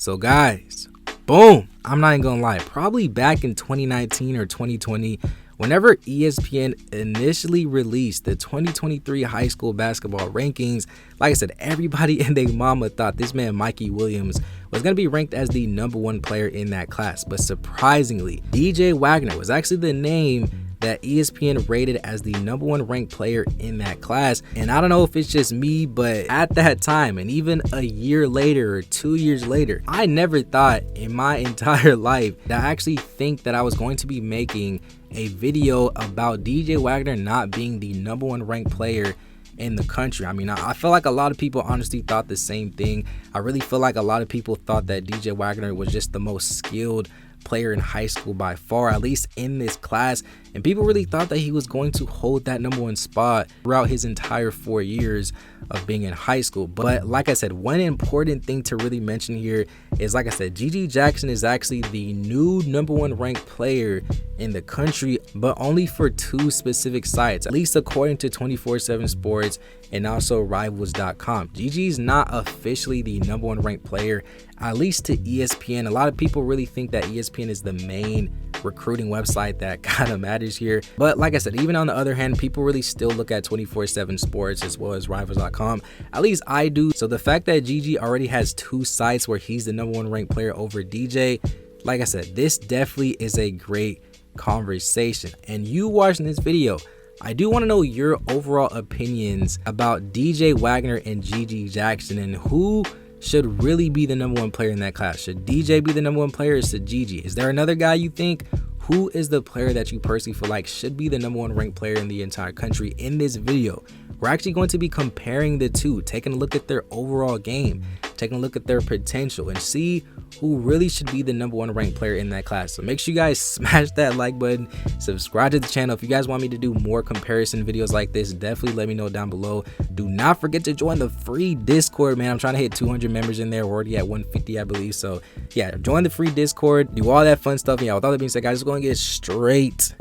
So guys, boom, I'm not even gonna lie, probably back in 2019 or 2020, whenever ESPN initially released the 2023 high school basketball rankings, like I said, everybody and their mama thought this man Mikey Williams was going to be ranked as the #1 player in that class. But surprisingly, DJ Wagner was actually the name that ESPN rated as the #1 ranked player in that class. And I don't know if it's just me, but at that time, and even a year later or 2 years later, I never thought in my entire life that I actually think that I was going to be making a video about DJ Wagner not being the #1 ranked player in the country. I mean, I feel like a lot of people honestly thought the same thing. I really feel like a lot of people thought that DJ Wagner was just the most skilled player in high school by far, at least in this class, and people really thought that he was going to hold that #1 spot throughout his entire 4 years of being in high school. But like I said, one important thing to really mention here is, like I said, GG Jackson is actually the new #1 ranked player in the country, but only for 2 specific sites, at least according to 24/7 Sports and also Rivals.com. GG's not officially the #1 ranked player, at least to ESPN. A lot of people really think that ESPN is the main recruiting website that kind of matters here. But like I said, even on the other hand, people really still look at 24/7 Sports as well as Rivals.com. At least I do. So the fact that GG already has 2 sites where he's the #1 ranked player over DJ, like I said, this definitely is a great conversation. And you watching this video, I do want to know your overall opinions about DJ Wagner and GG Jackson, and who should really be the #1 player in that class. Should DJ be the #1 player, or should GG? Is there another guy you think? Who is the player that you personally feel like should be the #1 ranked player in the entire country? In this video, we're actually going to be comparing the two, taking a look at their overall game, taking a look at their potential, and see who really should be the #1 ranked player in that class. So make sure you guys smash that like button, subscribe to the channel. If you guys want me to do more comparison videos like this, definitely let me know down below. Do not forget to join the free Discord, man. I'm trying to hit 200 members in there. We're already at 150, I believe. So yeah, join the free Discord, do all that fun stuff. Yeah, with all that being said, guys, just going to get straight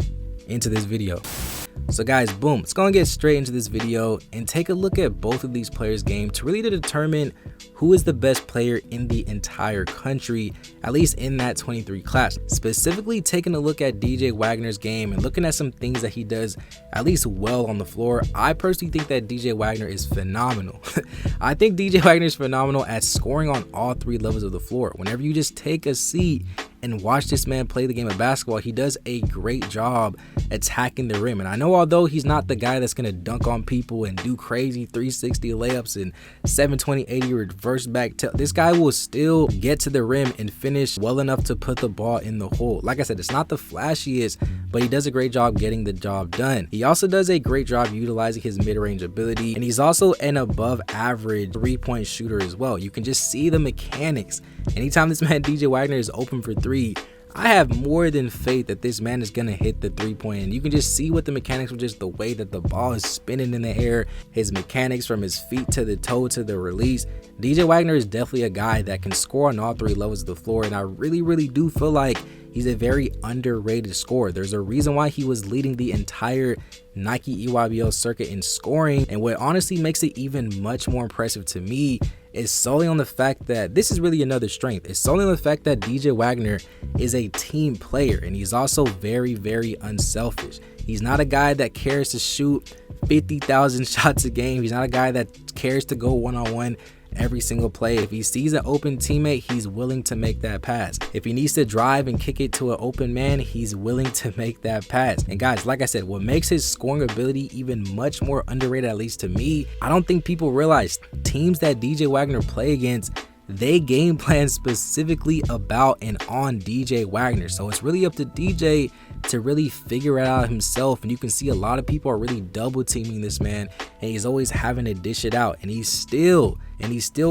into this video. So guys, boom, let's go and get straight into this video and take a look at both of these players' game to really determine who is the best player in the entire country, at least in that 23 class. Specifically taking a look at DJ Wagner's game and looking at some things that he does at least well on the floor. I personally think that DJ Wagner is phenomenal. I think DJ Wagner is phenomenal at scoring on all 3 levels of the floor. Whenever you just take a seat and watch this man play the game of basketball, he does a great job attacking the rim. And I know although he's not the guy that's going to dunk on people and do crazy 360 layups and 720-80 reverse back, this guy will still get to the rim and finish well enough to put the ball in the hole. Like I said, it's not the flashiest, but he does a great job getting the job done. He also does a great job utilizing his mid-range ability, and he's also an above average 3-point shooter as well. You can just see the mechanics. Anytime this man DJ Wagner is open for 3, I have more than faith that this man is going to hit the 3-point. And you can just see what the mechanics with just the way that the ball is spinning in the air, his mechanics from his feet to the toe to the release. DJ Wagner is definitely a guy that can score on all 3 levels of the floor, and I really do feel like he's a very underrated scorer. There's a reason why he was leading the entire Nike EYBL circuit in scoring, and what honestly makes it even much more impressive to me is solely on the fact that this is really another strength. It's solely on the fact that DJ Wagner is a team player, and he's also very unselfish. He's not a guy that cares to shoot 50,000 shots a game. He's not a guy that cares to go one-on-one every single play. If he sees an open teammate, he's willing to make that pass. If he needs to drive and kick it to an open man, he's willing to make that pass. And guys, like I said, what makes his scoring ability even much more underrated, at least to me, I don't think people realize teams that DJ Wagner play against, they game plan specifically about and on DJ Wagner. So it's really up to DJ to really figure it out himself. And you can see a lot of people are really double teaming this man, and he's always having to dish it out, and he's still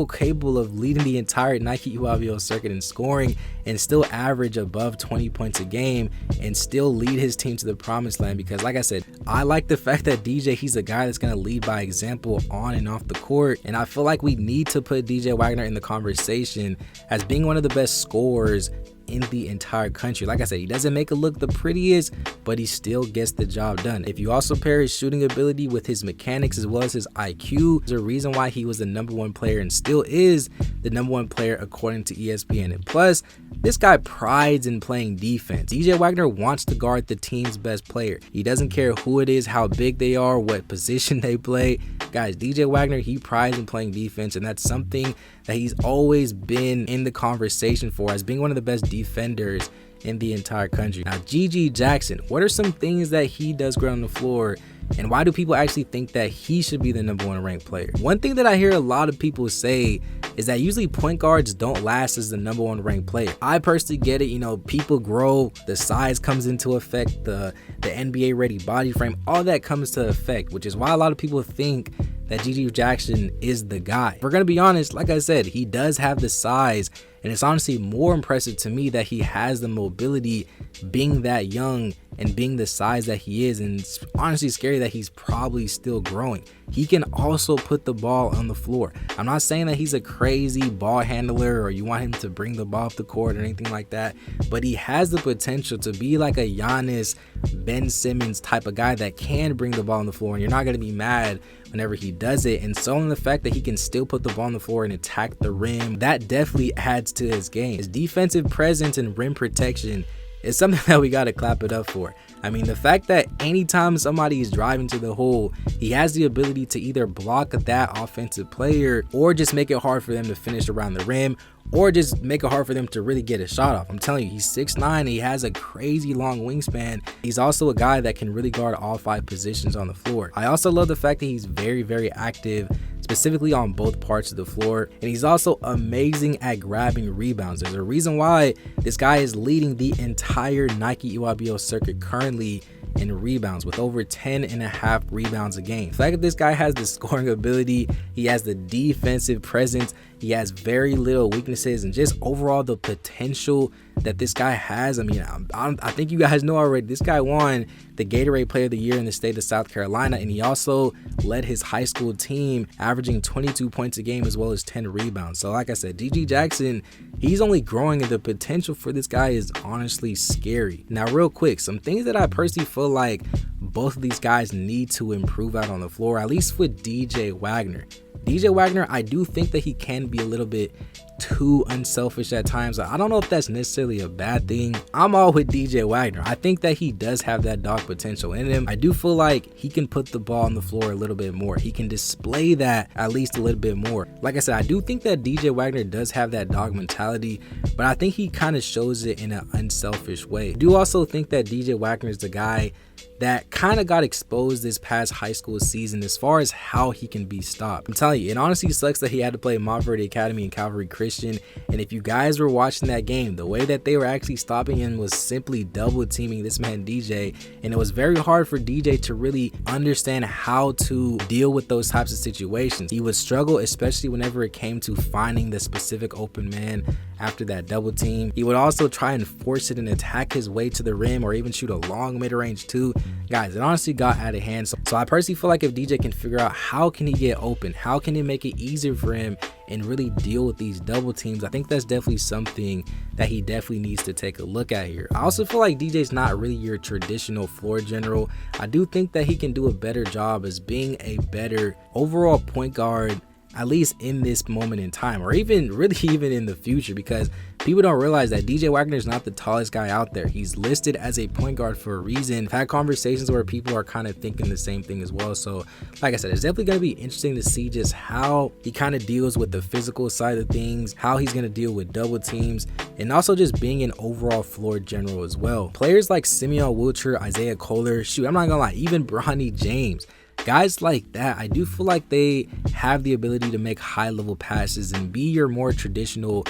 capable of leading the entire Nike EYBL circuit in scoring and still average above 20 points a game and still lead his team to the promised land. Because like I said, I like the fact that DJ, he's a guy that's going to lead by example on and off the court, and I feel like we need to put DJ Wagner in the conversation as being one of the best scorers in the entire country. Like I said, he doesn't make it look the prettiest, but he still gets the job done. If you also pair his shooting ability with his mechanics as well as his IQ, there's a reason why he was the #1 player and still is the #1 player according to ESPN. And plus, this guy prides in playing defense. DJ Wagner wants to guard the team's best player. He doesn't care who it is, how big they are, what position they play. Guys, DJ Wagner, he prides in playing defense, and that's something that he's always been in the conversation for as being one of the best defenders in the entire country. Now, GG Jackson, what are some things that he does great on the floor, and why do people actually think that he should be the #1 ranked player? One thing that I hear a lot of people say is that usually point guards don't last as the #1 ranked player. I personally get it, people grow, the size comes into effect, the NBA ready body frame, all that comes to effect, which is why a lot of people think that GG Jackson is the guy. If we're gonna be honest, like I said, he does have the size, and it's honestly more impressive to me that he has the mobility being that young and being the size that he is. And it's honestly scary that he's probably still growing. He can also put the ball on the floor. I'm not saying that he's a crazy ball handler or you want him to bring the ball off the court or anything like that, but he has the potential to be like a Giannis, Ben Simmons type of guy that can bring the ball on the floor, and you're not going to be mad whenever he does it. And so in the fact that he can still put the ball on the floor and attack the rim, that definitely adds to his game. His defensive presence and rim protection is something that we got to clap it up for. I mean, the fact that anytime somebody is driving to the hole, he has the ability to either block that offensive player or just make it hard for them to finish around the rim, or just make it hard for them to really get a shot off. I'm telling you, he's 6'9", he has a crazy long wingspan. He's also a guy that can really guard all 5 positions on the floor. I also love the fact that he's very, very active, specifically on both parts of the floor, and he's also amazing at grabbing rebounds. There's a reason why this guy is leading the entire Nike EYBL circuit currently in rebounds with over 10.5 rebounds a game. The fact that this guy has the scoring ability, he has the defensive presence, he has very little weaknesses, and just overall the potential that this guy has. I mean, I think you guys know already, this guy won the Gatorade Player of the Year in the state of South Carolina, and he also led his high school team averaging 22 points a game as well as 10 rebounds. So like I said, GG Jackson, he's only growing, and the potential for this guy is honestly scary. Now real quick, some things that I personally feel like both of these guys need to improve out on the floor, at least with DJ Wagner. DJ Wagner, I do think that he can be a little bit too unselfish at times. I don't know if that's necessarily a bad thing. I'm all with DJ Wagner. I think that he does have that dog potential in him. I do feel like he can put the ball on the floor a little bit more. He can display that at least a little bit more. Like I said, I do think that DJ Wagner does have that dog mentality, but I think he kind of shows it in an unselfish way. I do also think that DJ Wagner is the guy that kind of got exposed this past high school season as far as how he can be stopped. I'm telling you, it honestly sucks that he had to play Montverde Academy and Calvary Christian, and if you guys were watching that game, the way that they were actually stopping him was simply double teaming this man DJ, and it was very hard for DJ to really understand how to deal with those types of situations. He would struggle, especially whenever it came to finding the specific open man after that double team. He would also try and force it and attack his way to the rim, or even shoot a long mid-range too. Guys, it honestly got out of hand. So I personally feel like if DJ can figure out how can he get open, how can he make it easier for him and really deal with these double teams, I think that's definitely something that he definitely needs to take a look at here. I also feel like DJ's not really your traditional floor general. I do think that he can do a better job as being a better overall point guard, at least in this moment in time, or even in the future, because people don't realize that DJ Wagner is not the tallest guy out there. He's listed as a point guard for a reason. I've had conversations where people are kind of thinking the same thing as well. So like I said, it's definitely going to be interesting to see just how he kind of deals with the physical side of things, how he's going to deal with double teams, and also just being an overall floor general as well. Players like Simeon Wilcher, Isaiah Kohler, shoot, I'm not gonna lie, even Bronny James, guys like that, I do feel like they have the ability to make high level passes and be your more traditional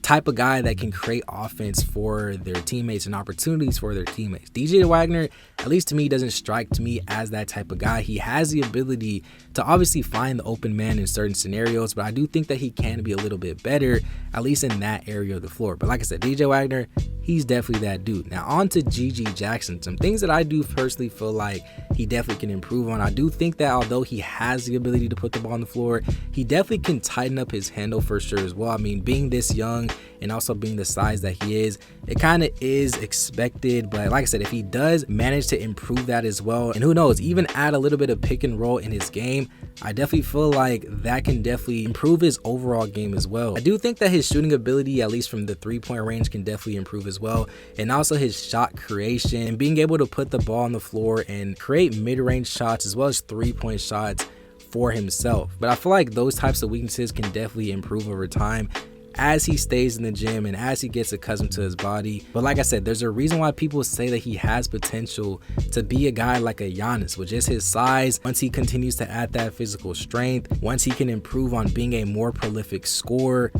type of guy that can create offense for their teammates and opportunities for their teammates. DJ Wagner, at least to me, doesn't strike to me as that type of guy. He has the ability to obviously find the open man in certain scenarios, but I do think that he can be a little bit better, at least in that area of the floor. But like I said, DJ Wagner, he's definitely that dude. Now on to GG Jackson. Some things that I do personally feel like he definitely can improve on. I do think that although he has the ability to put the ball on the floor, he definitely can tighten up his handle for sure as well. I mean, being this young, and also being the size that he is, it kind of is expected. But like I said, if he does manage to improve that as well, and who knows, even add a little bit of pick and roll in his game, I definitely feel like that can definitely improve his overall game as well. I do think that his shooting ability, at least from the 3-point range, can definitely improve as well, and also his shot creation and being able to put the ball on the floor and create mid-range shots as well as 3-point shots for himself. But I feel like those types of weaknesses can definitely improve over time as he stays in the gym and as he gets accustomed to his body. But like I said, there's a reason why people say that he has potential to be a guy like a Giannis with just his size. Once he continues to add that physical strength, once he can improve on being a more prolific scorer,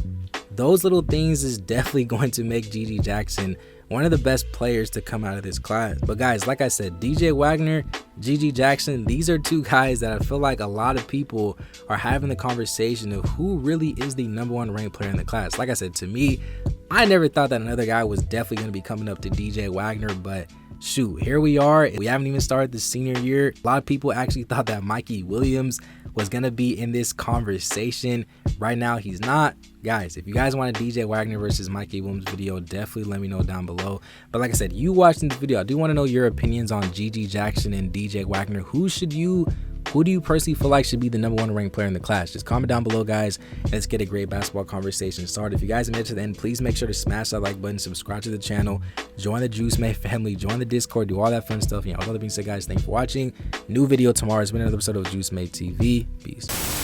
those little things is definitely going to make GG Jackson one of the best players to come out of this class. But guys, like I said, DJ Wagner, GG Jackson, these are two guys that I feel like a lot of people are having the conversation of who really is the #1 ranked player in the class. Like I said, to me, I never thought that another guy was definitely going to be coming up to DJ Wagner, but shoot, here we are. We haven't even started the senior year. A lot of people actually thought that Mikey Williams was going to be in this conversation. Right now, he's not. Guys, if you guys want a DJ Wagner versus Mikey Williams video, definitely let me know down below. But like I said, you watching this video, I do want to know your opinions on GG Jackson and DJ Wagner. Who do you personally feel like should be the #1 ranked player in the class? Just comment down below, guys. Let's get a great basketball conversation started. If you guys made it to the end, please make sure to smash that like button, subscribe to the channel, join the Juice May family, join the Discord, do all that fun stuff. You know, all that being said, guys, thanks for watching. New video tomorrow. It's been another episode of Juice May TV. Peace.